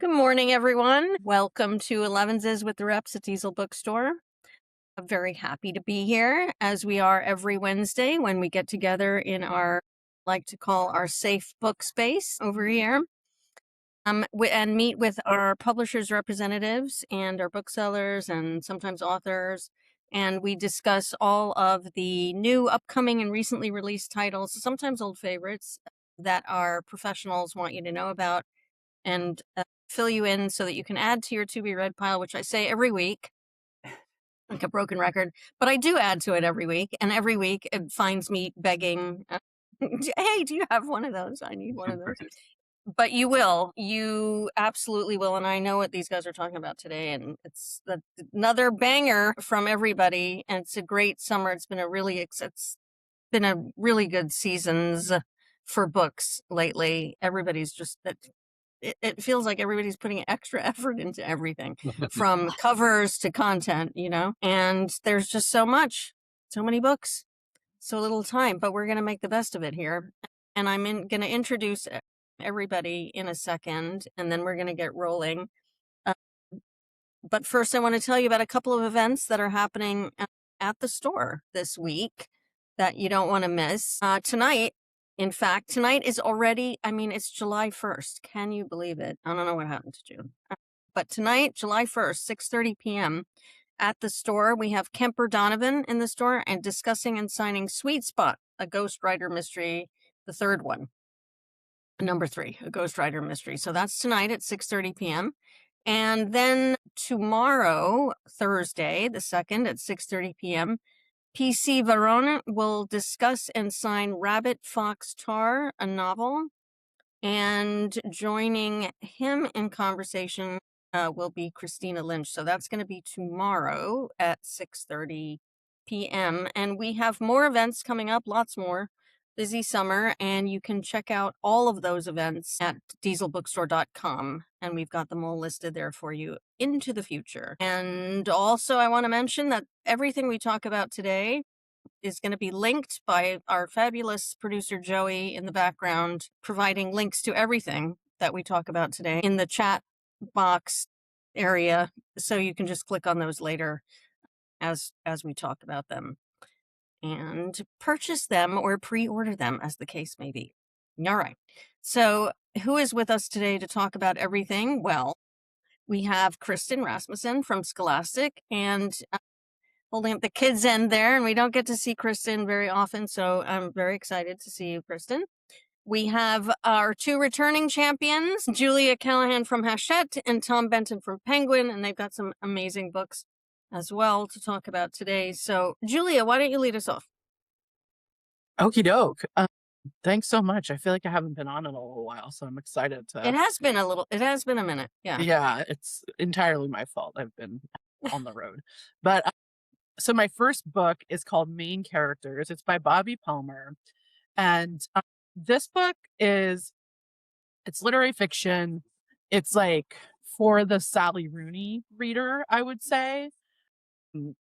Good morning, everyone. Welcome to Elevenses with the Reps at Diesel Bookstore. I'm very happy to be here, as we are every Wednesday when we get together in our, like to call our safe book space over here, and meet with our publishers' representatives and our booksellers and sometimes authors. And we discuss all of the new, upcoming, and recently released titles, sometimes old favorites that our professionals want you to know about, and fill you in so that you can add to your to be read pile, which I say every week, like a broken record, but I do add to it every week. And every week it finds me begging, hey, do you have one of those? I need one of those. But you absolutely will. And I know what these guys are talking about today. And it's another banger from everybody. And it's a great summer. It's been it's been a really good seasons for books lately. Everybody's just it feels like everybody's putting extra effort into everything from covers to content, and there's just so many books, so little time, but we're going to make the best of it here. And I'm going to introduce everybody in a second, and then we're going to get rolling. But first, I want to tell you about a couple of events that are happening at the store this week that you don't want to miss. Tonight is already, it's July 1st. Can you believe it? I don't know what happened to June. But tonight, July 1st, 6:30 p.m. at the store, we have Kemper Donovan in the store and discussing and signing Sweet Spot, a Ghostwriter Mystery, the third one. Number 3, a Ghostwriter Mystery. So that's tonight at 6:30 p.m. And then tomorrow, Thursday, the 2nd at 6:30 p.m., PC Verrone will discuss and sign Rabbit Fox Tar, a novel. And joining him in conversation will be Christina Lynch. So that's going to be tomorrow at 6:30 p.m. And we have more events coming up, lots more. Busy summer, and you can check out all of those events at dieselbookstore.com. And we've got them all listed there for you into the future. And also, I want to mention that everything we talk about today is going to be linked by our fabulous producer Joey in the background, providing links to everything that we talk about today in the chat box area, so you can just click on those later as we talk about them and purchase them or pre-order them, as the case may be. All right. So who is with us today to talk about everything? Well, we have Kristin Rasmussen from Scholastic, and holding up the kids' end there, and we don't get to see Kristin very often, so I'm very excited to see you, Kristin. We have our 2 returning champions, Julia Callahan from Hachette and Tom Benton from Penguin, and they've got some amazing books as well to talk about today. So, Julia, why don't you lead us off? Okie doke. Thanks so much. I feel like I haven't been on in a little while, so I'm excited It to. has been a minute. Yeah. Yeah, it's entirely my fault. I've been on the road. But so my first book is called Main Characters. It's by Bobby Palmer. And this book it's literary fiction. It's like for the Sally Rooney reader, I would say. And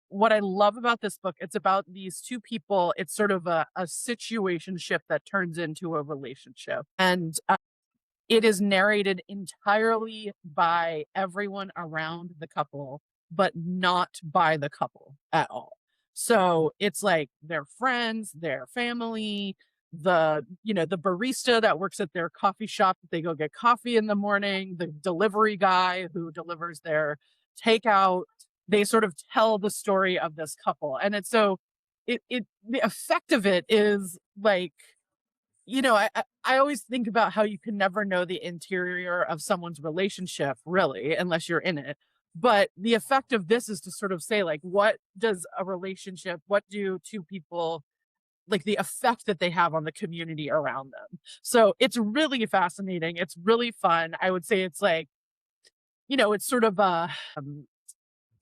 what I love about this book, it's about these 2 people. It's sort of a situationship that turns into a relationship. And it is narrated entirely by everyone around the couple, but not by the couple at all. So it's like their friends, their family, the barista that works at their coffee shop that they go get coffee in the morning, the delivery guy who delivers their takeout. They sort of tell the story of this couple. And it's so the effect of it is like, I always think about how you can never know the interior of someone's relationship, really, unless you're in it. But the effect of this is to sort of say, like, what does a relationship, what do 2 people, like the effect that they have on the community around them? So it's really fascinating. It's really fun. I would say it's like, it's sort of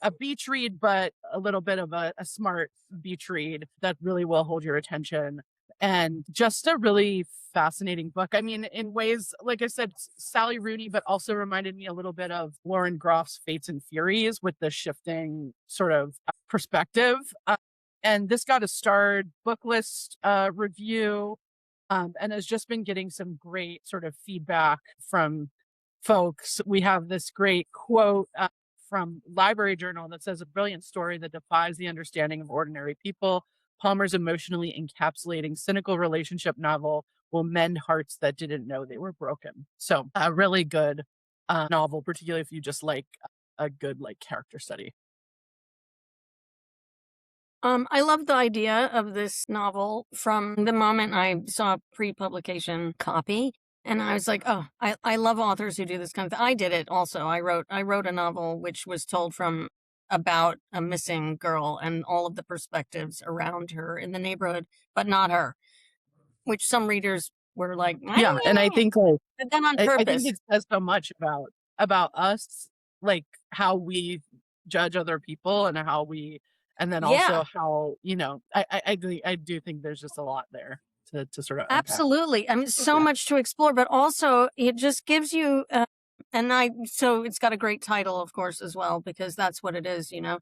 a beach read, but a little bit of a smart beach read that really will hold your attention. And just a really fascinating book. I mean, in ways, like I said, Sally Rooney, but also reminded me a little bit of Lauren Groff's Fates and Furies with the shifting sort of perspective. And this got a starred book list review, and has just been getting some great sort of feedback from folks, we have this great quote from Library Journal that says, "A brilliant story that defies the understanding of ordinary people. Palmer's emotionally encapsulating cynical relationship novel will mend hearts that didn't know they were broken." So a really good novel, particularly if you just like a good like character study. I love the idea of this novel from the moment I saw a pre-publication copy. And I was like, oh, I love authors who do this kind of thing. I did it also. I wrote a novel which was told from about a missing girl and all of the perspectives around her in the neighborhood, but not her, which some readers were like, Yeah, and I think like but then on I think purpose. it says so much about us, like how we judge other people and how we, and then Yeah, also how, you know, I do think there's just a lot there to sort of unpack. absolutely. I mean, so Yeah. much to explore, but also it just gives you, so it's got a great title, of course, as well, because that's what it is, you know.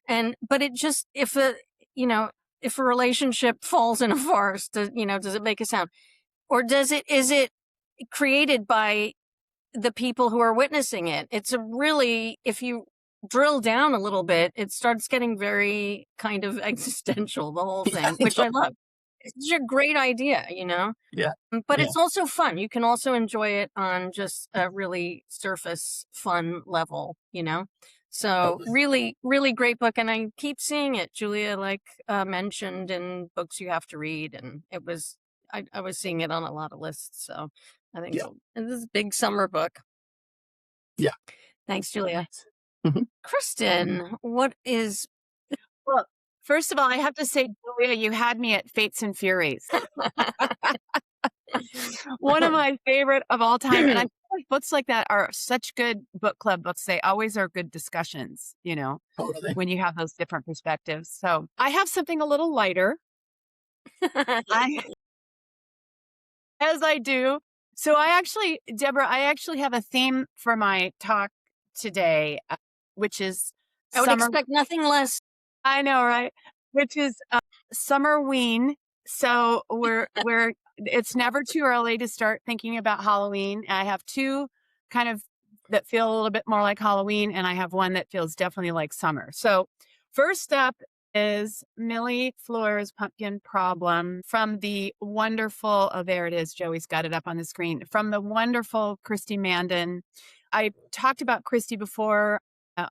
And, but it just, you know, if a relationship falls in a forest, does it make a sound? Or is it created by the people who are witnessing it? It's a really, if you drill down a little bit, it starts getting very kind of existential, the whole Yeah, thing, which I love. It's such a great idea, you know? yeah, But yeah, it's also fun. You can also enjoy it on just a really surface fun level, you know? So totally. really, really great book. And I keep seeing it, Julia, like mentioned in books you have to read. And I was seeing it on a lot of lists. So I think Yeah, and this is a big summer book. yeah. Thanks, Julia. Mhm. Kristen, what is Well, first of all, I have to say, Julia, you had me at Fates and Furies. One of my favorite of all time. And I feel like books like that are such good book club books. They always are good discussions, Totally. when you have those different perspectives. So I have something a little lighter. I as I do. So Deborah, I actually have a theme for my talk today, which is I would summer. expect nothing less. I know, right? Which is summer ween. So it's never too early to start thinking about Halloween. I have two kind of that feel a little bit more like Halloween, and I have one that feels definitely like summer. So first up is Millie Fleur's Pumpkin Problem from the wonderful, oh, there it is. Joey's got it up on the screen. From the wonderful Christy Mandin. I talked about Christy before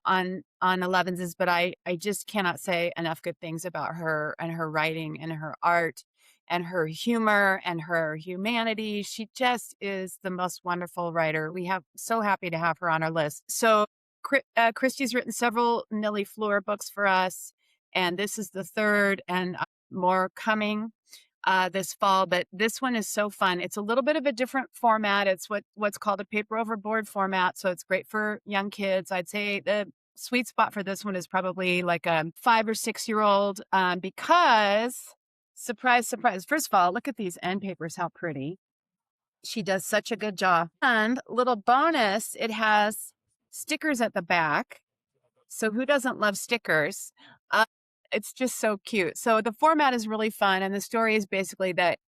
on Elevenses, but I just cannot say enough good things about her and her writing and her art and her humor and her humanity. She just is the most wonderful writer. We have so happy to have her on our list. So Christy's written several Millie Fleur books for us, and this is the third, and more coming this fall. But this one is so fun. It's a little bit of a different format. It's what's called a paper over board format, so it's great for young kids. I'd say the sweet spot for this one is probably like a 5 or 6-year-old, because surprise, surprise. First of all, look at these end papers, how pretty. She does such a good job. And little bonus, it has stickers at the back. So who doesn't love stickers? Uh, it's just so cute. So the format is really fun. And the story is basically that,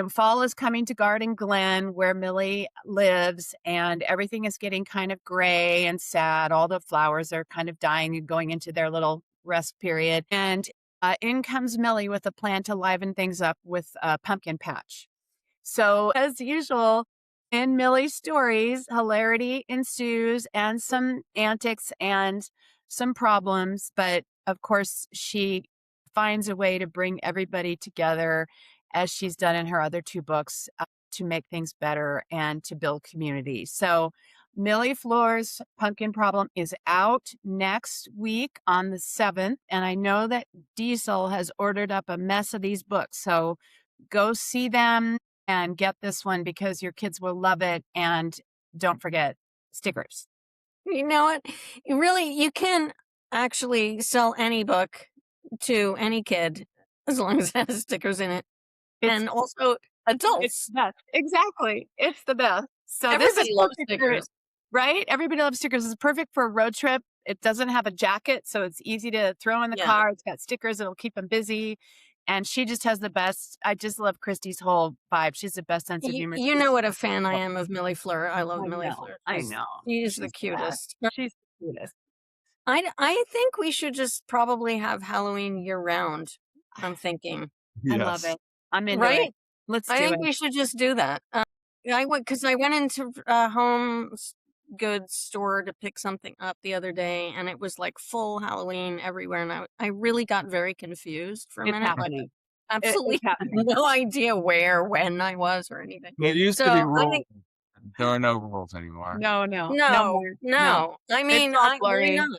fall is coming to Garden Glen where Millie lives, and everything is getting kind of gray and sad. All the flowers are kind of dying and going into their little rest period. And in comes Millie with a plan to liven things up with a pumpkin patch. So, as usual, in Millie's stories, hilarity ensues and some antics and some problems. But of course, she finds a way to bring everybody together, as she's done in her other two books, to make things better and to build community. So, Millie Fleur's Pumpkin Problem is out next week on the 7th. And I know that Diesel has ordered up a mess of these books. So, go see them and get this one because your kids will love it. And don't forget stickers. You know what? You can actually sell any book to any kid as long as it has stickers in it. It's And also it's adults. the best. Exactly. It's the best. So this is Everybody loves perfect stickers. right? Everybody loves stickers. It's perfect for a road trip. It doesn't have a jacket, so it's easy to throw in the Yeah. car. It's got stickers. It'll keep them busy. And she just has the best. I just love Christy's whole vibe. She's the best sense of humor. You know what a fan I am of Millie Fleur. I love I Millie know. Fleur. I know. She's the She's the best. cutest. She's the cutest. I think we should just probably have Halloween year round. I'm thinking. I love Yes. it. I'm into Right? it. Let's I do think it. we should just do that. I went into a home goods store to pick something up the other day, and it was like full Halloween everywhere, and I really got very confused for a It's minute. happening. Absolutely It's happening. no idea where, when I was, or anything. It used to So be I rules. think There are no rules anymore. No more. no. I mean, all why blurry. not?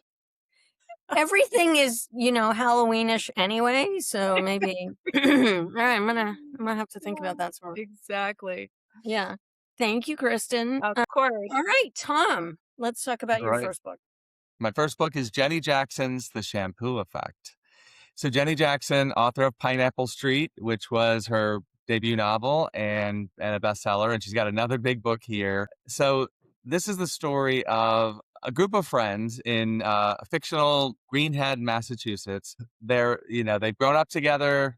Everything is, Halloweenish anyway, so maybe. All right, I'm gonna have to think about that some more. Exactly. Yeah. Thank you, Kristin. Of course. All right, Tom. Let's talk about your Right. first book. My first book is Jenny Jackson's The Shampoo Effect. So Jenny Jackson, author of Pineapple Street, which was her debut novel and a bestseller, and she's got another big book here. So this is the story of a group of friends in fictional Greenhead, Massachusetts. They've grown up together.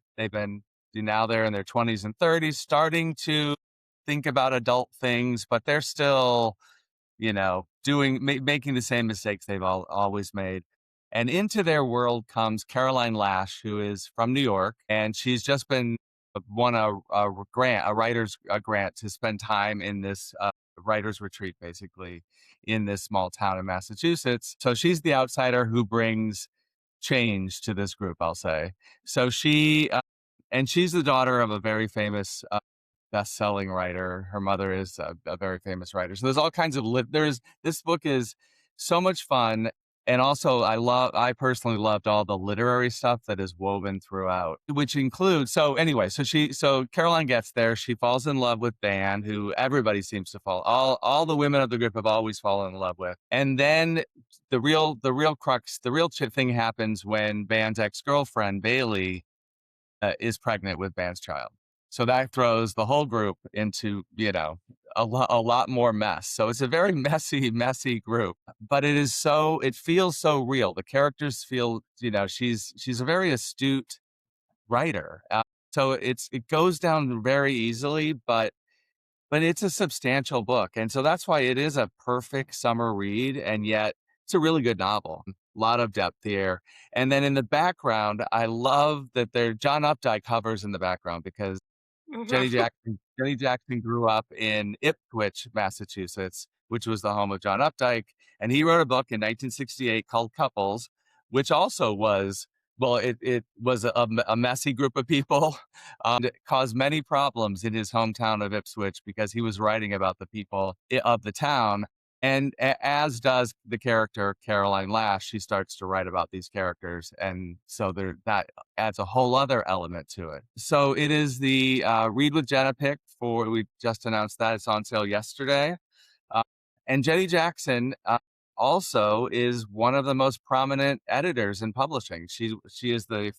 Now they're in their 20s and 30s, starting to think about adult things, but they're still, making the same mistakes they've always made. And into their world comes Caroline Lash, who is from New York, and she's just won a writer's grant to spend time in this writer's retreat, basically, in this small town in Massachusetts. So she's the outsider who brings change to this group, I'll say. So she's the daughter of a very famous best-selling writer. Her mother is a very famous writer. So there's all kinds of this book is so much fun. And also I personally loved all the literary stuff that is woven throughout, which includes, so Caroline gets there, she falls in love with Van, who everybody seems to all the women of the group have always fallen in love with. And then the real thing happens when Van's ex-girlfriend, Bailey, is pregnant with Van's child. So that throws the whole group into, a lot more mess. So it's a very messy group, but it feels so real. The characters feel, she's a very astute writer. So it goes down very easily, but it's a substantial book. And so that's why it is a perfect summer read. And yet it's a really good novel. A lot of depth here. And then in the background, I love that John Updike hovers in the background because Jenny Jackson grew up in Ipswich, Massachusetts, which was the home of John Updike. And he wrote a book in 1968 called Couples, which also was, it was a messy group of people. It caused many problems in his hometown of Ipswich because he was writing about the people of the town. And as does the character Caroline Lash, she starts to write about these characters. And so that adds a whole other element to it. So it is the Read with Jenna pick we just announced that. It's on sale yesterday. And Jenny Jackson also is one of the most prominent editors in publishing. She is the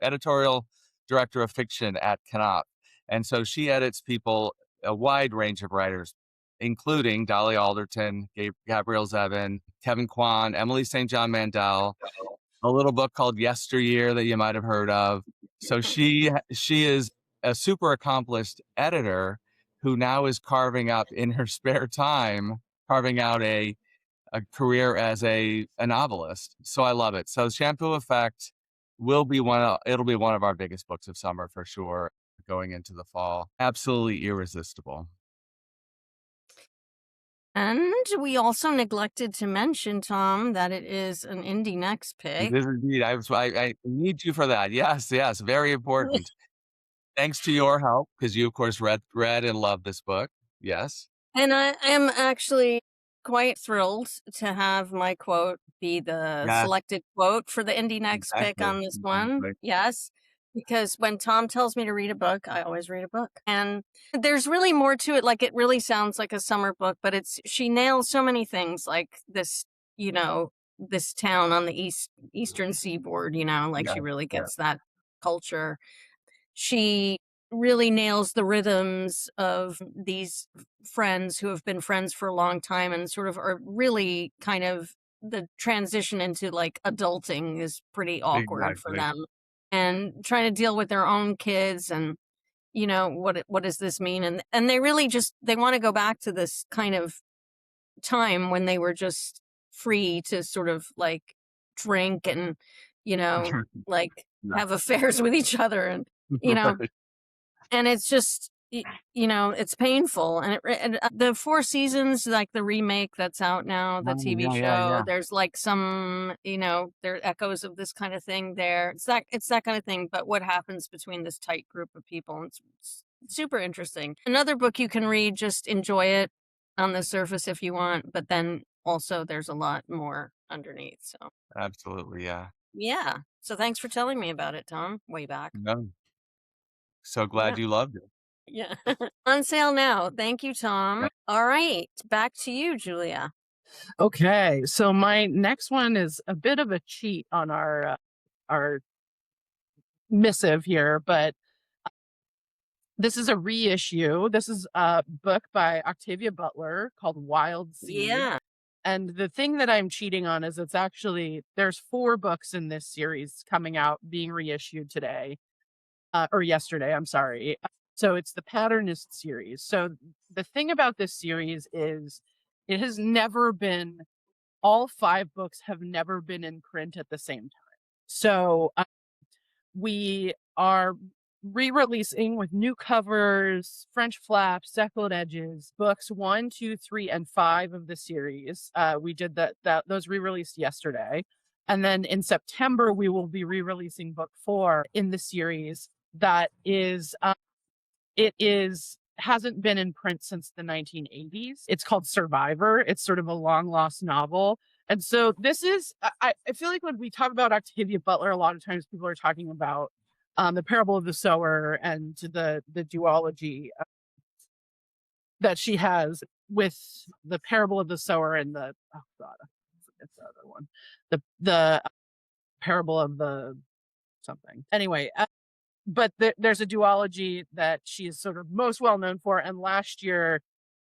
editorial director of fiction at Knopf. And so she edits a wide range of writers, including Dolly Alderton, Gabrielle Zevin, Kevin Kwan, Emily St. John Mandel, a little book called Yesteryear that you might have heard of. So she is a super accomplished editor who now is carving out in her spare time, carving out a career as a novelist. So I love it. So Shampoo Effect it'll be one of our biggest books of summer for sure, going into the fall. Absolutely irresistible. And we also neglected to mention, Tom, that it is an Indie Next pick. It is indeed. I need you for that. Yes, very important. Thanks to your help, because you, of course, read and loved this book. Yes. And I am actually quite thrilled to have my quote be the selected quote for the Indie Next pick on this one. Yes. Because when Tom tells me to read a book, I always read a book. And there's really more to it. Like, it really sounds like a summer book, but she nails so many things, like this, this town on the eastern seaboard, she really gets that culture. She really nails the rhythms of these friends who have been friends for a long time and sort of are really kind of the transition into like adulting is pretty awkward for them. and trying to deal with their own kids and, what does this mean? And they really they want to go back to this kind of time when they were just free to sort of like drink and, like have affairs with each other and, Right. and it's just, it's painful. And the Four Seasons, like the remake that's out now, the Oh, TV show, yeah. there's like some, there are echoes of this kind of thing there. It's that kind of thing. But what happens between this tight group of people? It's super interesting. Another book you can read, just enjoy it on the surface if you want, but then also there's a lot more underneath. So Absolutely, yeah. yeah. So thanks for telling me about it, Tom, way back. No, so Yeah. glad you loved it. Yeah. On sale now. Thank you, Tom. Yeah. All right. Back to you, Julia. Okay, so my next one is a bit of a cheat on our missive here, but this is a reissue. This is a book by Octavia Butler called Wild Seed. Yeah. And the thing that I'm cheating on is there's 4 books in this series coming out, being reissued today, or yesterday, I'm sorry. So it's the Patternist series. So the thing about this series is it has never been, all 5 books have never been in print at the same time. So we are re-releasing with new covers, French flaps, deckled edges, books 1, 2, 3, and 5 of the series. We did those re-released yesterday. And then in September, we will be re-releasing book 4 in the series that hasn't been in print since the 1980s. It's called Survivor. It's sort of a long lost novel. And so this is, I feel like when we talk about Octavia Butler, a lot of times people are talking about the Parable of the Sower and the duology that she has with the Parable of the Sower and the other one, the Parable of the something. Anyway, but there's a duology that she is sort of most well known for. And last year,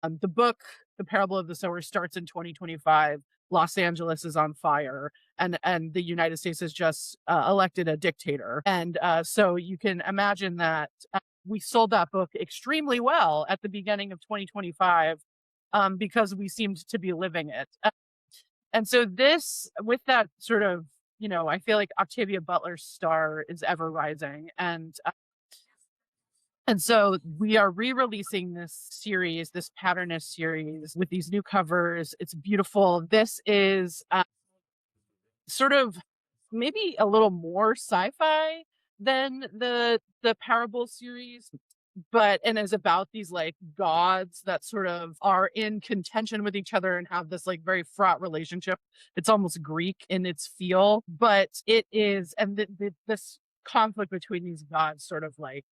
the book, The Parable of the Sower, starts in 2025. Los Angeles is on fire, and the United States has just elected a dictator. And so you can imagine that we sold that book extremely well at the beginning of 2025 because we seemed to be living it. And so this, with that sort of, I feel like Octavia Butler's star is ever rising. And so we are re-releasing this series, this Patternist series, with these new covers. It's beautiful. This is sort of maybe a little more sci-fi than the Parable series, and is about these like gods that sort of are in contention with each other and have this like very fraught relationship. It's almost Greek in its feel, but it is, and this conflict between these gods sort of like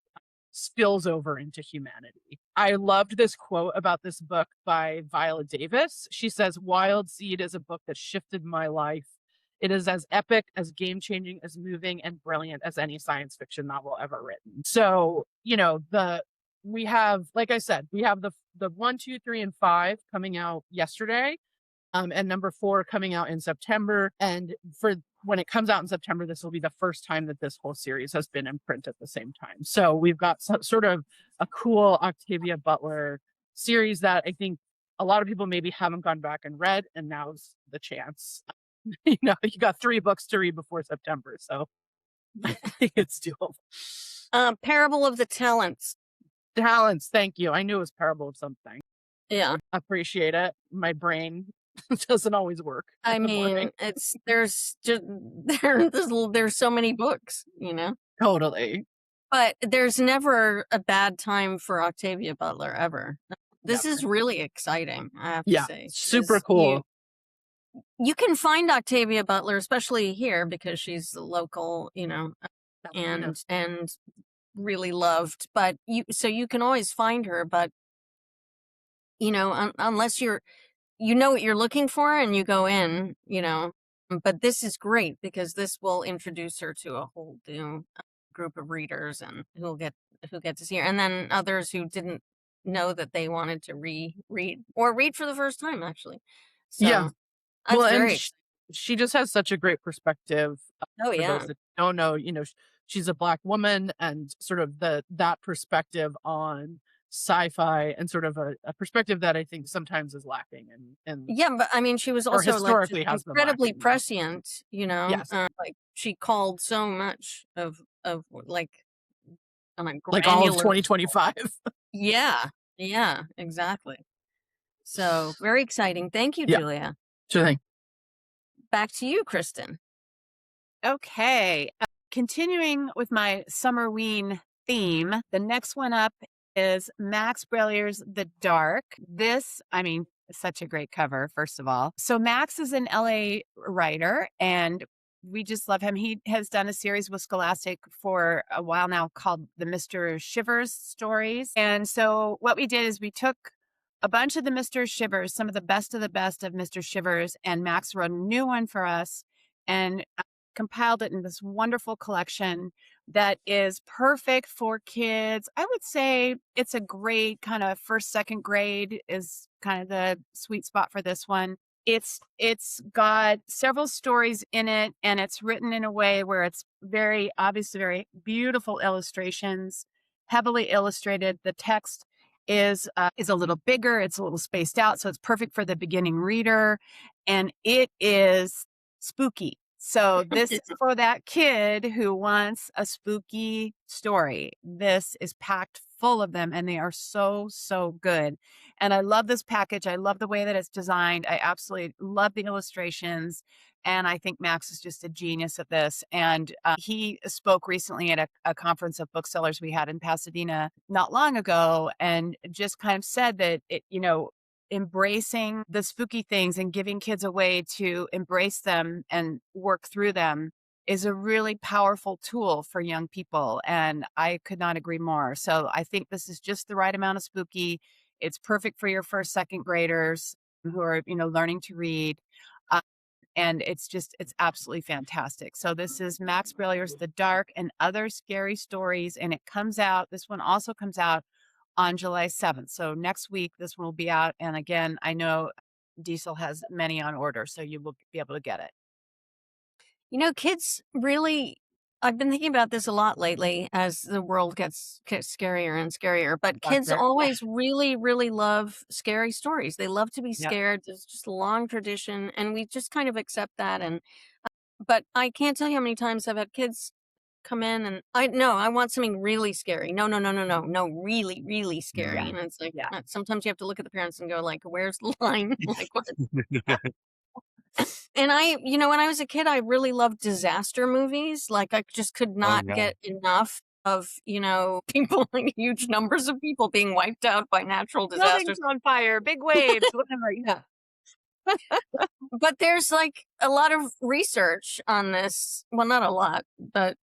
spills over into humanity. I loved this quote about this book by Viola Davis. She says, "Wild Seed is a book that shifted my life. It is as epic, as game-changing, as moving, and brilliant as any science fiction novel ever written." So, we have, like I said, we have the 1, 2, 3, and 5 coming out yesterday, and number 4 coming out in September. And for when it comes out in September, this will be the first time that this whole series has been in print at the same time. So we've got sort of a cool Octavia Butler series that I think a lot of people maybe haven't gone back and read, and now's the chance. You got 3 books to read before September, so I think it's doable. Parable of the Talents. Thank you. I knew it was Parable of something. Yeah. Appreciate it. My brain doesn't always work. I mean, there's so many books, Totally. But there's never a bad time for Octavia Butler ever. This is really exciting, I have to say. Super cool. You can find Octavia Butler, especially here, because she's local, and really loved. But you can always find her. But unless you know what you're looking for and you go in, But this is great because this will introduce her to a whole new group of readers and who get to see her, and then others who didn't know that they wanted to read for the first time, actually. So, yeah. That's and she just has such a great perspective. Oh, for yeah. those that don't know, she's a Black woman, and sort of that perspective on sci-fi, and sort of a perspective that I think sometimes is lacking and Yeah, but I mean, she was or also like just historically has been incredibly lacking. prescient, Yes. like she called so much of like on a Like all of granular. 2025. Yeah, yeah, exactly. So very exciting. Thank you, Yeah. Julia. Sure thing. Back to you, Kristin. Okay. Continuing with my Summerween theme, the next one up is Max Brallier's The Dark. This, I mean, such a great cover, first of all. So Max is an LA writer, and we just love him. He has done a series with Scholastic for a while now called the Mr. Shivers stories. And so what we did is we took a bunch of the Mr. Shivers, some of the best of Mr. Shivers, and Max wrote a new one for us and compiled it in this wonderful collection that is perfect for kids. I would say it's a great kind of first, second grade is kind of the sweet spot for this one. It's got several stories in it, and it's written in a way where it's very obviously very beautiful illustrations, heavily illustrated. The text is a little bigger, it's a little spaced out, so it's perfect for the beginning reader, and it is spooky. So this is for that kid who wants a spooky story. This is packed full of them, and they are so, so good. And I love this package. I love the way that it's designed. I absolutely love the illustrations. And I think Max is just a genius at this. And he spoke recently at a conference of booksellers we had in Pasadena not long ago, and just kind of said that embracing the spooky things and giving kids a way to embrace them and work through them is a really powerful tool for young people. And I could not agree more. So I think this is just the right amount of spooky. It's perfect for your first, second graders who are, learning to read. And it's absolutely fantastic. So this is Max Brallier's The Dark and Other Scary Stories. And this one also comes out on July 7th. So next week, this one will be out. And again, I know Diesel has many on order, so you will be able to get it. Kids really, I've been thinking about this a lot lately as the world gets scarier and scarier, but kids always really, really love scary stories. They love to be scared. There's just a long tradition, and we just kind of accept that. But I can't tell you how many times I've had kids come in and I want something really scary. No, really, really scary. Yeah. And it's like, sometimes you have to look at the parents and go like, where's the line? Like what? And when I was a kid, I really loved disaster movies. Like I just could not get enough of, people, like huge numbers of people being wiped out by natural disasters. Buildings on fire, big waves, whatever. Yeah. But there's like a lot of research on this. Well, not a lot, but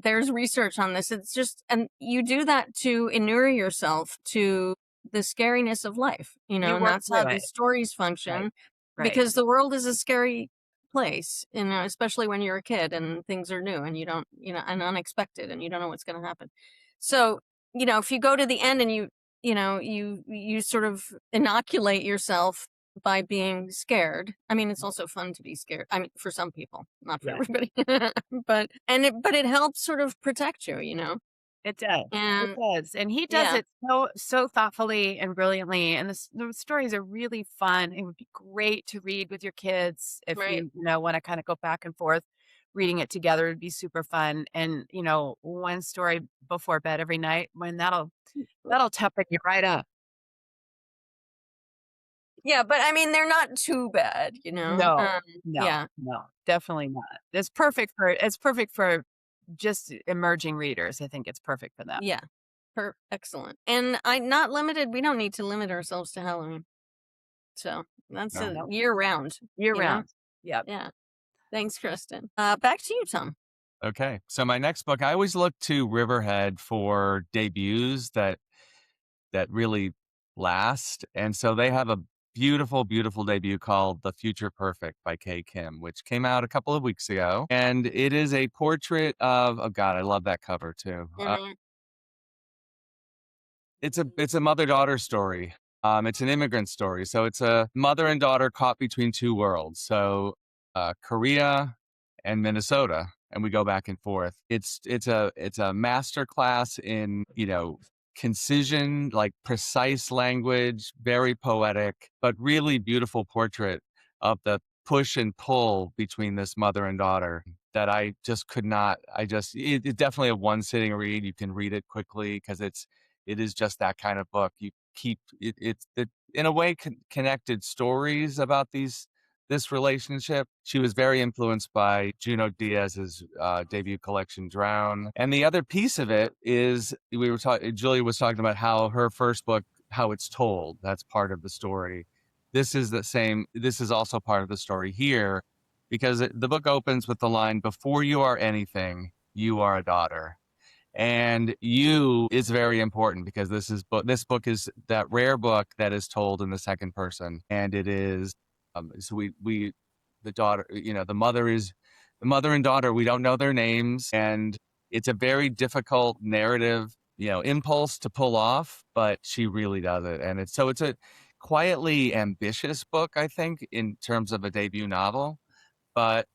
there's research on this. It's just, and you do that to inure yourself to the scariness of life, and that's how these stories function. Right. Because the world is a scary place, especially when you're a kid and things are new and you don't, and unexpected and you don't know what's going to happen. So, if you go to the end and you sort of inoculate yourself by being scared. I mean, it's also fun to be scared. I mean, for some people, not for everybody, but it helps sort of protect you, It does. It does. And he does it so thoughtfully and brilliantly. And the stories are really fun. It would be great to read with your kids if you want to kind of go back and forth. Reading it together would be super fun. And, one story before bed every night, when that'll toughen you right up. Yeah, but I mean, they're not too bad, No, definitely not. It's perfect for just emerging readers. I think it's perfect for them. Yeah. Excellent. And not limited. We don't need to limit ourselves to Halloween. So that's year round. Year round. Yeah. Yeah. Thanks, Kristin. Back to you, Tom. Okay. So my next book, I always look to Riverhead for debuts that really last. And so they have a beautiful, beautiful debut called The Future Perfect by Cay Kim, which came out a couple of weeks ago. And it is a portrait of, oh God, I love that cover too. Mm-hmm. It's a mother-daughter story. It's an immigrant story. So it's a mother and daughter caught between two worlds. So Korea and Minnesota. and we go back and forth. It's a master class in, concision, like precise language, very poetic, but really beautiful portrait of the push and pull between this mother and daughter that I just could not. It's definitely a one sitting read. You can read it quickly because it is just that kind of book. You keep it's in a way connected stories about this relationship. She was very influenced by Junot Diaz's debut collection, Drown. And the other piece of it is Julia was talking about how her first book, how it's told. That's part of the story. This is also part of the story here, because the book opens with the line, "Before you are anything, you are a daughter." And you is very important because this book is that rare book that is told in the second person, and it is so the daughter, the mother and daughter, we don't know their names, and it's a very difficult narrative, impulse to pull off, but she really does it. And it's a quietly ambitious book, I think, in terms of a debut novel, but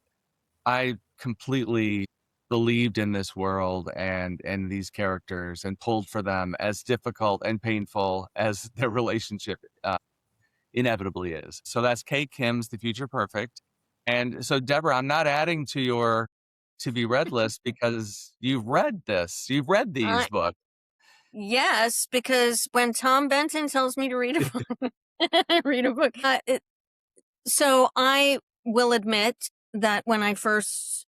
I completely believed in this world and these characters and pulled for them, as difficult and painful as their relationship inevitably is. So that's Cay Kim's The Future Perfect. And so, Deborah, I'm not adding to your to be read list because you've read these books. Yes, because when Tom Benton tells me to read a book, read a book. So I will admit that when I first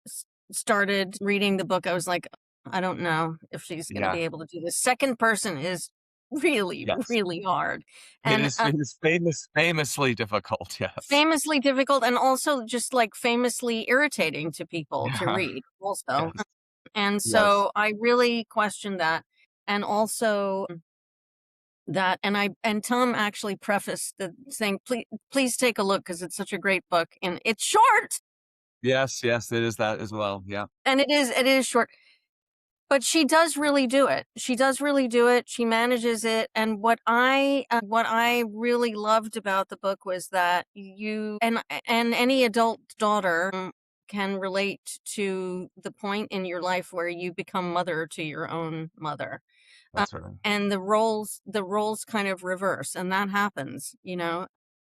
started reading the book, I was like, I don't know if she's going to be able to do this. Second person is really, really hard. And it is famously difficult, yes. Famously difficult, and also just like famously irritating to people to read also. Yes. And so I really questioned that. And also that, and Tom actually prefaced the saying, please take a look because it's such a great book and it's short. Yes, it is that as well. Yeah. And it is short. But she does really do it. She does really do it. She manages it. And what I really loved about the book was that you and any adult daughter can relate to the point in your life where you become mother to your own mother. That's right. And the roles kind of reverse, and that happens,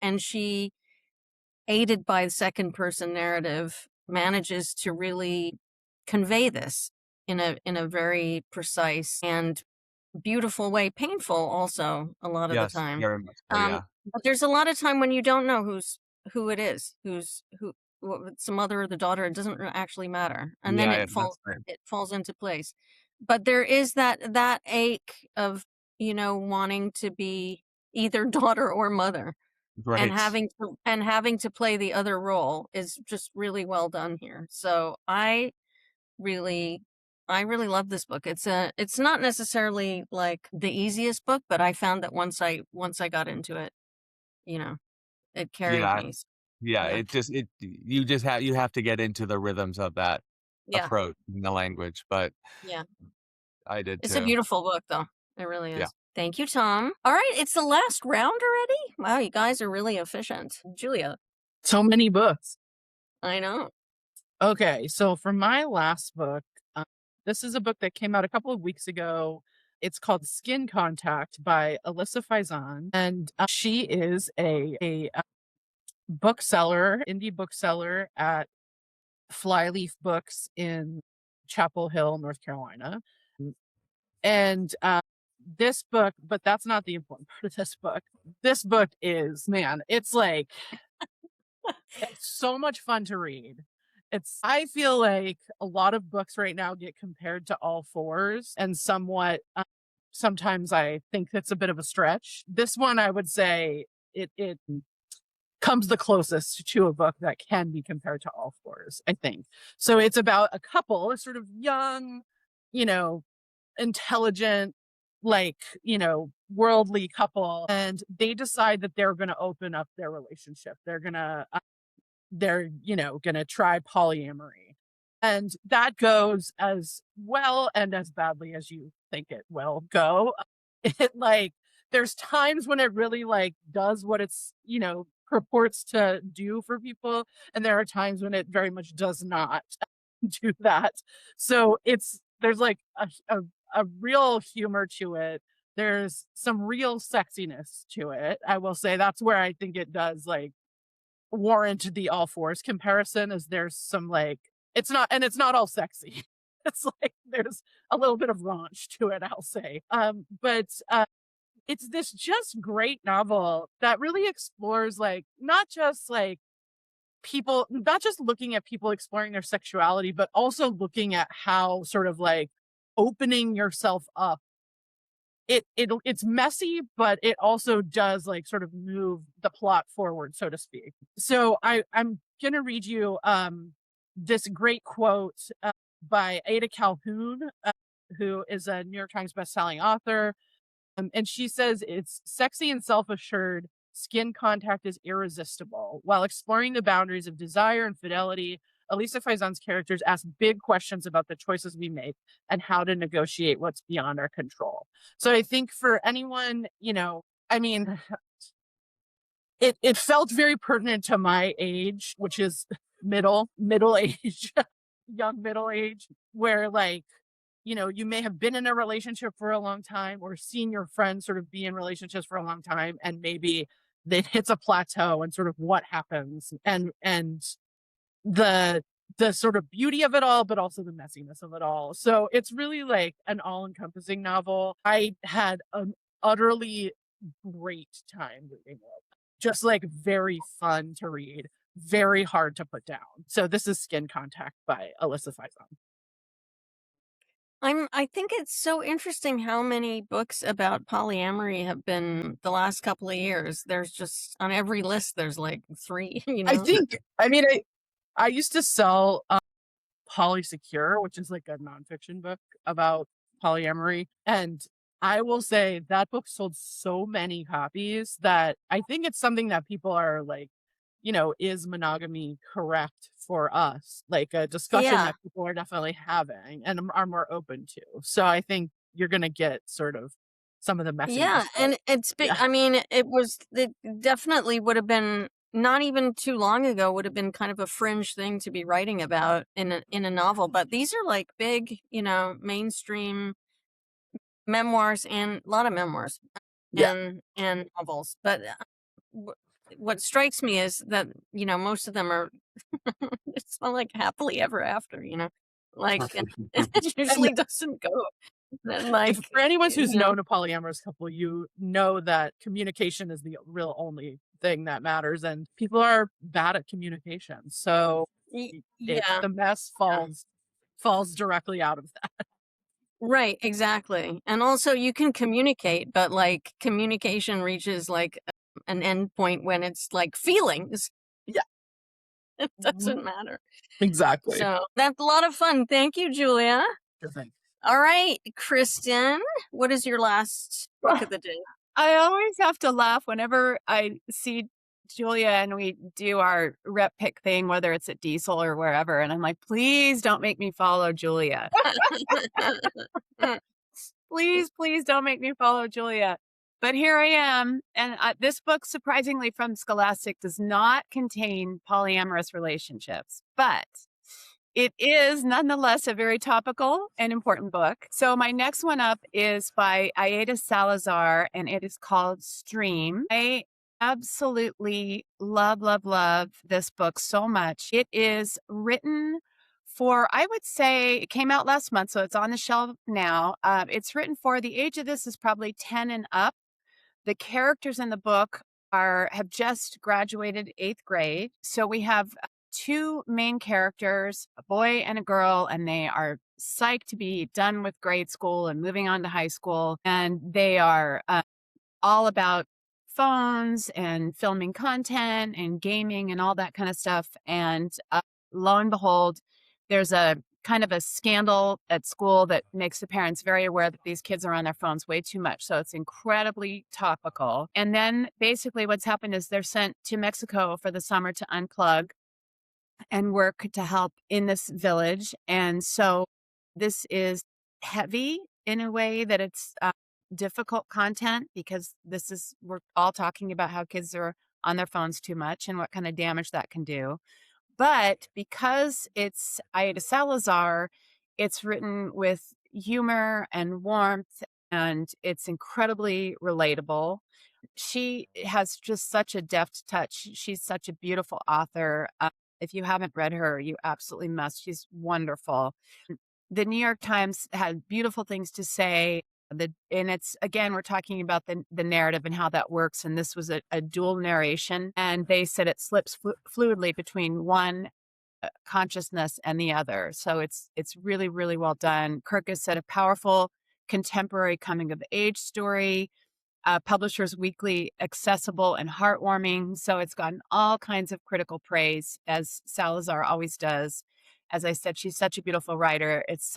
and she, aided by the second person narrative, manages to really convey this in a very precise and beautiful way, painful also a lot of the time. Very much so, yeah. But there's a lot of time when you don't know who it is, who it's the mother or the daughter. It doesn't actually matter, and then it falls into place. But there is that ache of wanting to be either daughter or mother, right, and having to play the other role is just really well done here. So I really love this book. It's not necessarily like the easiest book, but I found that once I got into it, it carried me. Yeah, you have to get into the rhythms of that approach in the language, but I did too. It's a beautiful book though. It really is. Yeah. Thank you, Tom. All right, it's the last round already. Wow, you guys are really efficient. Julia. So many books. I know. Okay, so for my last book, this is a book that came out a couple of weeks ago. It's called Skin Contact by Elisa Faison, and she is a bookseller, indie bookseller at Flyleaf Books in Chapel Hill, North Carolina. And this book, but that's not the important part of this book. This book is, man, it's like, it's so much fun to read. I feel like a lot of books right now get compared to all fours, and somewhat, sometimes I think that's a bit of a stretch. This one, I would say it comes the closest to a book that can be compared to all fours, I think. So it's about a couple, a sort of young, intelligent, worldly couple, and they decide that they're going to open up their relationship. They're going to try polyamory, and that goes as well and as badly as you think it will go. There's times when it really does what it's purports to do for people, and there are times when it very much does not. do that. So there's like a real humor to it. There's some real sexiness to it. I will say that's where I think it does like warrant the all fours comparison, is there's some like, it's not all sexy. It's like there's a little bit of raunch to it, I'll say. But it's this just great novel that really explores like not just looking at people exploring their sexuality, but also looking at how sort of like opening yourself up. It's messy, but it also does like sort of move the plot forward, so to speak. So I'm gonna read you this great quote by Ada Calhoun, who is a New York Times bestselling author. And she says, it's sexy and self-assured. Skin contact is irresistible. While exploring the boundaries of desire and fidelity, Elisa Faison's characters ask big questions about the choices we make and how to negotiate what's beyond our control. So I think for anyone, I mean, it felt very pertinent to my age, which is middle age, young middle age, where like, you may have been in a relationship for a long time or seen your friends sort of be in relationships for a long time, and maybe it hits a plateau and sort of what happens and the sort of beauty of it all, but also the messiness of it all. So it's really like an all-encompassing novel. I had an utterly great time reading it. Just like very fun to read, very hard to put down. So this is Skin Contact by Elisa Faison. I think it's so interesting how many books about polyamory have been the last couple of years. There's just on every list there's like 3, I used to sell Polysecure, which is like a nonfiction book about polyamory, and I will say that book sold so many copies that I think it's something that people are like, is monogamy correct for us? Like a discussion Yeah. that people are definitely having and are more open to. So I think you're going to get sort of some of the messiness. Yeah, and I mean, it definitely would have been, not even too long ago, would have been kind of a fringe thing to be writing about in a novel. But these are like big, mainstream memoirs, and a lot of memoirs and novels. But what strikes me is that, most of them are, it's not like happily ever after, like it usually doesn't go. Like, for anyone who's known a polyamorous couple, you know that communication is the real only thing that matters, and people are bad at communication. So the mess falls directly out of that. Right, exactly. And also you can communicate, but like communication reaches like an end point when it's like feelings. Yeah. It doesn't matter. Exactly. So that's a lot of fun. Thank you, Julia. Sure thing. All right, Kristin, what is your last book of the day? I always have to laugh whenever I see Julia and we do our rep pick thing, whether it's at Diesel or wherever. And I'm like, please don't make me follow Julia. Please don't make me follow Julia. But here I am. And this book, surprisingly from Scholastic, does not contain polyamorous relationships, but it is nonetheless a very topical and important book. So my next one up is by Aida Salazar, and it is called Stream. I absolutely love this book so much. It is written for, I would say, it came out last month, so it's on the shelf now. It's written for, the age of this is probably 10 and up. The characters in the book have just graduated 8th grade. So we have 2 main characters, a boy and a girl, and they are psyched to be done with grade school and moving on to high school. And they are all about phones and filming content and gaming and all that kind of stuff. And lo and behold, there's a kind of a scandal at school that makes the parents very aware that these kids are on their phones way too much. So it's incredibly topical. And then basically what's happened is they're sent to Mexico for the summer to unplug and work to help in this village. And so this is heavy in a way that it's difficult content, because we're all talking about how kids are on their phones too much and what kind of damage that can do. But because it's Aida Salazar, it's written with humor and warmth, and it's incredibly relatable. She has just such a deft touch. She's such a beautiful author. If you haven't read her, you absolutely must. She's wonderful. The New York Times had beautiful things to say. And it's, again, we're talking about the narrative and how that works. And this was a dual narration. And they said it slips fluidly between one consciousness and the other. So it's really, really well done. Kirkus said a powerful contemporary coming of age story. Publishers Weekly, accessible and heartwarming. So it's gotten all kinds of critical praise, as Salazar always does. As I said, she's such a beautiful writer. It's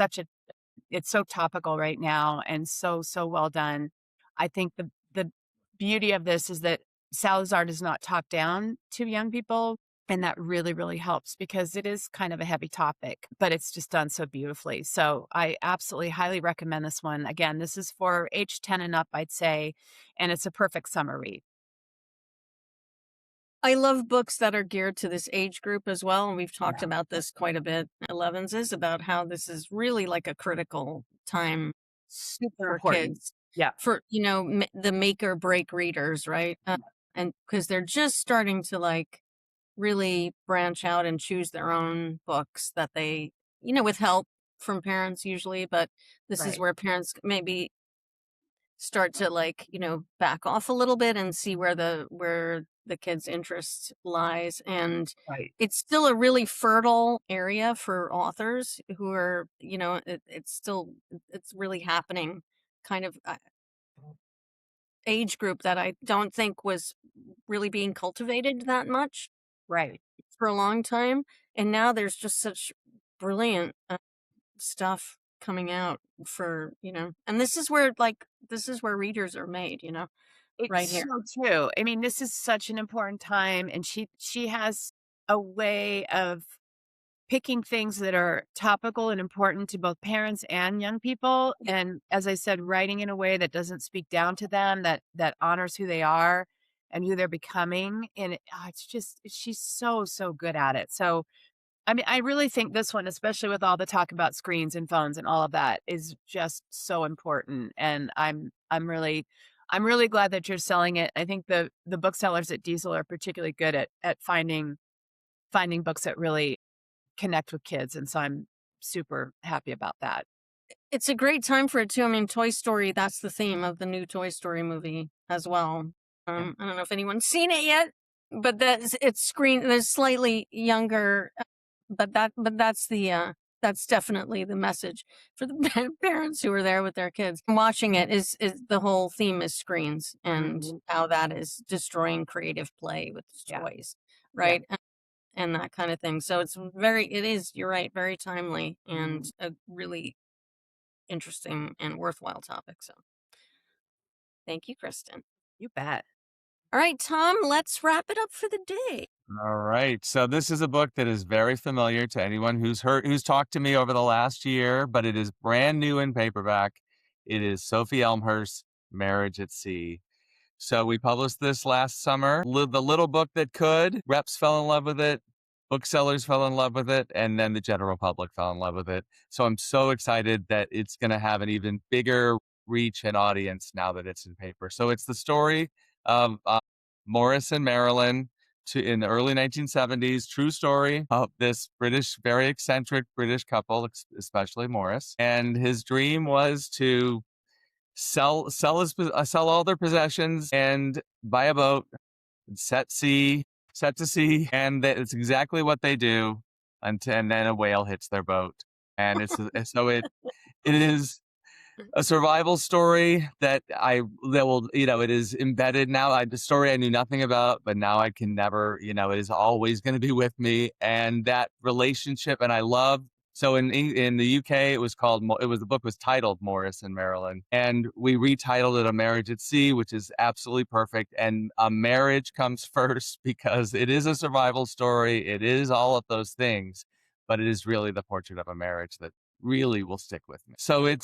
so topical right now and so well done. I think the beauty of this is that Salazar does not talk down to young people. And that really, really helps because it is kind of a heavy topic, but it's just done so beautifully. So I absolutely highly recommend this one. Again, this is for age 10 and up, I'd say, and it's a perfect summer read. I love books that are geared to this age group as well. And we've talked about this quite a bit, Elevenses, about how this is really like a critical time Super for important. kids. Yeah. For, the make or break readers, right? And because they're just starting to like really branch out and choose their own books that they, with help from parents usually, but this is Right. where parents maybe start to like, back off a little bit and see where the kids' interest lies. And Right. it's still a really fertile area for authors who are, it's really happening kind of age group that I don't think was really being cultivated that much Right. for a long time. And now there's just such brilliant stuff coming out for, and this is where readers are made, It's right here. so true. I mean, this is such an important time, and she has a way of picking things that are topical and important to both parents and young people. And as I said, writing in a way that doesn't speak down to them, that honors who they are and who they're becoming. And she's so good at it. So, I mean, I really think this one, especially with all the talk about screens and phones and all of that, is just so important. And I'm really glad that you're selling it. I think the booksellers at Diesel are particularly good at finding books that really connect with kids. And so I'm super happy about that. It's a great time for it too. I mean, Toy Story, that's the theme of the new Toy Story movie as well. I don't know if anyone's seen it yet, but there's slightly younger, but that's definitely the message for the parents who are there with their kids. Watching it is the whole theme is screens and how that is destroying creative play with toys, right? And that kind of thing. So you're right, very timely and a really interesting and worthwhile topic. So thank you, Kristin. You bet. All right, Tom, let's wrap it up for the day. All right. So this is a book that is very familiar to anyone who's talked to me over the last year, but it is brand new in paperback. It is Sophie Elmhirst, Marriage at Sea. So we published this last summer. The little book that could. Reps fell in love with it. Booksellers fell in love with it. And then the general public fell in love with it. So I'm so excited that it's going to have an even bigger reach and audience now that it's in paper. So it's the story of Morris and Marilyn in the early 1970s. True story of this very eccentric British couple, especially Morris. And his dream was to sell all their possessions and buy a boat, set to sea, and it's exactly what they do. And then a whale hits their boat, and it is a survival story it is embedded now. The story I knew nothing about, but now I can never, it is always going to be with me. And that relationship, and I love. So in the UK, the book was titled Morris and Marilyn, and we retitled it A Marriage at Sea, which is absolutely perfect. And a marriage comes first because it is a survival story. It is all of those things, but it is really the portrait of a marriage that really will stick with me. So I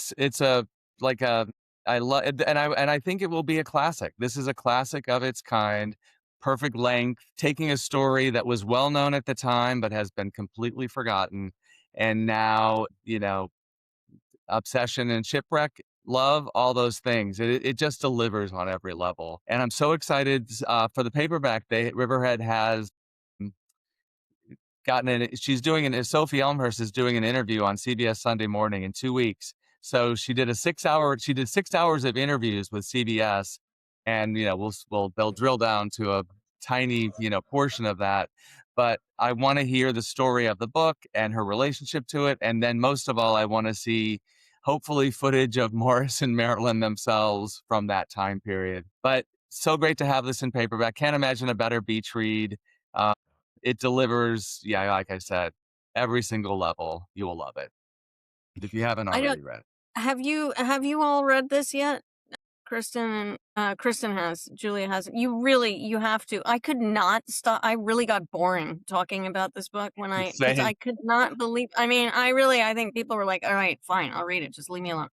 love, and I think it will be a classic. This is a classic of its kind. perfect length, taking a story that was well known at the time but has been completely forgotten, and now, obsession and shipwreck, love, all those things. It just delivers on every level, and I'm so excited for the paperback. Riverhead has Sophie Elmhirst is doing an interview on CBS Sunday Morning in 2 weeks. So she did 6 hours of interviews with CBS, and they'll drill down to a tiny portion of that. But I want to hear the story of the book and her relationship to it, and then most of all, I want to see hopefully footage of Morris and Marilyn themselves from that time period. But so great to have this in paperback. Can't imagine a better beach read. It delivers, like I said, every single level. You will love it if you haven't I don't. already read it. Have you all read this yet? Kristen has. Julia hasn't. You have to. I could not stop. I really got boring talking about this book because I could not believe. I mean, I think people were like, "All right, fine, I'll read it. Just leave me alone."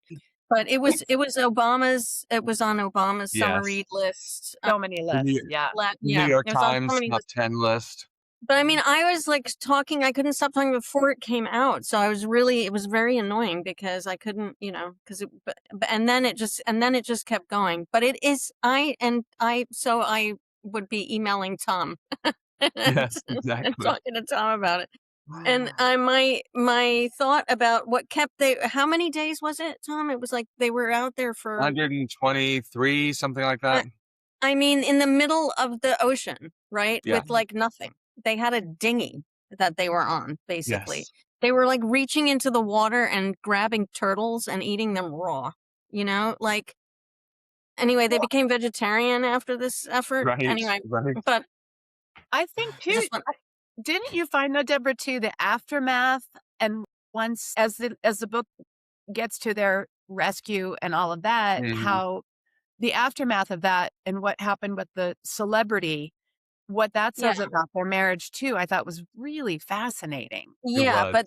But it was on Obama's summer read list. So many lists. Yeah. New York It was on so Times many top lists. 10 list. But I mean, I was like talking, I couldn't stop talking before it came out. So it was very annoying because I couldn't, and then it just kept going. But it is, so I would be emailing Tom Yes, and exactly. talking to Tom about it. And my thought about how many days was it, Tom? It was like they were out there for 123, something like that. I mean, in the middle of the ocean, right? Yeah. With like nothing. They had a dinghy that they were on, basically. Yes. They were like reaching into the water and grabbing turtles and eating them raw, anyway, they became vegetarian after this effort. Right. Anyway, Right. but I think too, didn't you find though, Deborah, too, the aftermath, and once as the book gets to their rescue and all of that, how the aftermath of that and what happened with the celebrity, what that says about their marriage too, I thought was really fascinating. Yeah, but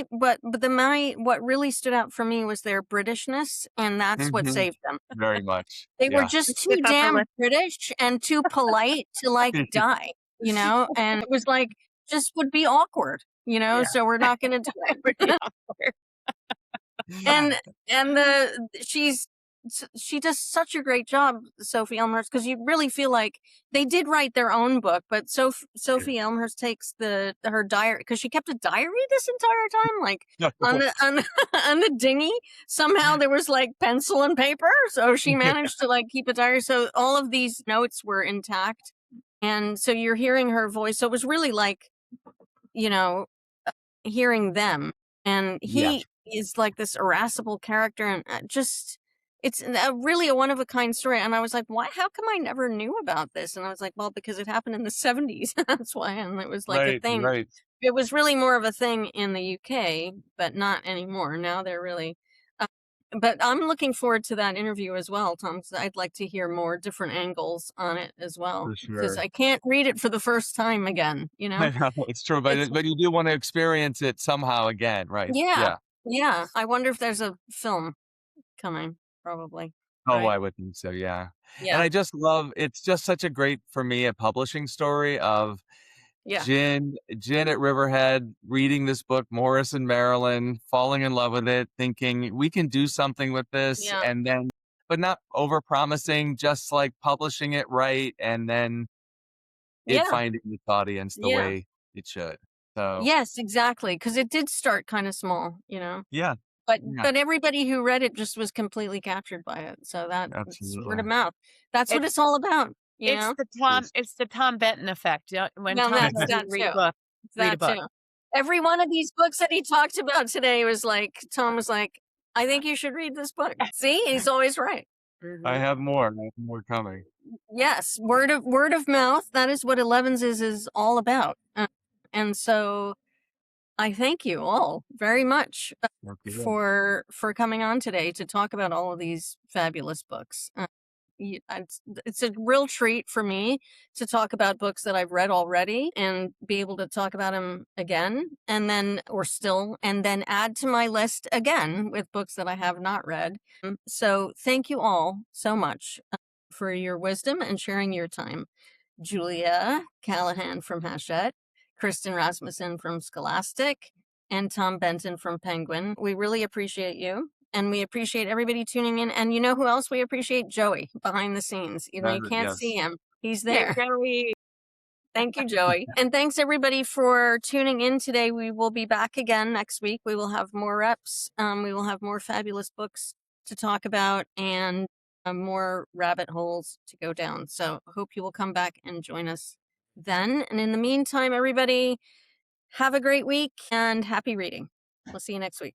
what really stood out for me was their Britishness, and that's what saved them. Very much. They were just too damn British and too polite to like die, and it was like, just would be awkward, so we're not going to do it. And she does such a great job, Sophie Elmhirst, because you really feel like they did write their own book, but Sophie Elmhirst takes her diary, because she kept a diary this entire time, like on the dinghy. Somehow there was like pencil and paper, so she managed to like keep a diary. So all of these notes were intact, and so you're hearing her voice. So it was really like, hearing them, and he is like this irascible character, and it's really a one-of-a-kind story. And I was like, why? How come I never knew about this? And I was like, well, because it happened in the 70s. That's why. And it was like a thing. Right. It was really more of a thing in the UK, but not anymore. Now they're really... but I'm looking forward to that interview as well, Tom, because I'd like to hear more different angles on it as well. Because I can't read it for the first time again, I know, it's true, but you do want to experience it somehow again, right? Yeah. I wonder if there's a film coming. Probably. Oh, right? I would think so, yeah. And I just love, it's just such a great, for me, a publishing story of Jen at Riverhead reading this book, Morris and Marilyn, falling in love with it, thinking we can do something with this, and then, but not over-promising, just like publishing it right, and then it finding its audience the way it should. So yes, exactly, because it did start kind of small, Yeah. But everybody who read it just was completely captured by it. So it's word of mouth. That's what it's all about. It's the Tom Benton effect. When Tom read a book. Every one of these books that he talked about today was like, Tom was like, I think you should read this book. See, he's always right. I have more coming. Yes, word of mouth. That is what Elevenses is all about. And so I thank you all very much for coming on today to talk about all of these fabulous books. It's a real treat for me to talk about books that I've read already and be able to talk about them again, and then add to my list again with books that I have not read. So thank you all so much for your wisdom and sharing your time. Julia Callahan from Hachette, Kristin Rasmussen from Scholastic, and Tom Benton from Penguin. We really appreciate you. And we appreciate everybody tuning in. And you know who else we appreciate? Joey, behind the scenes. You know, you can't see him. He's there. Yeah, Joey. Thank you, Joey. And thanks everybody for tuning in today. We will be back again next week. We will have more reps. We will have more fabulous books to talk about and more rabbit holes to go down. So I hope you will come back and join us then. And in the meantime, everybody, have a great week and happy reading. We'll see you next week.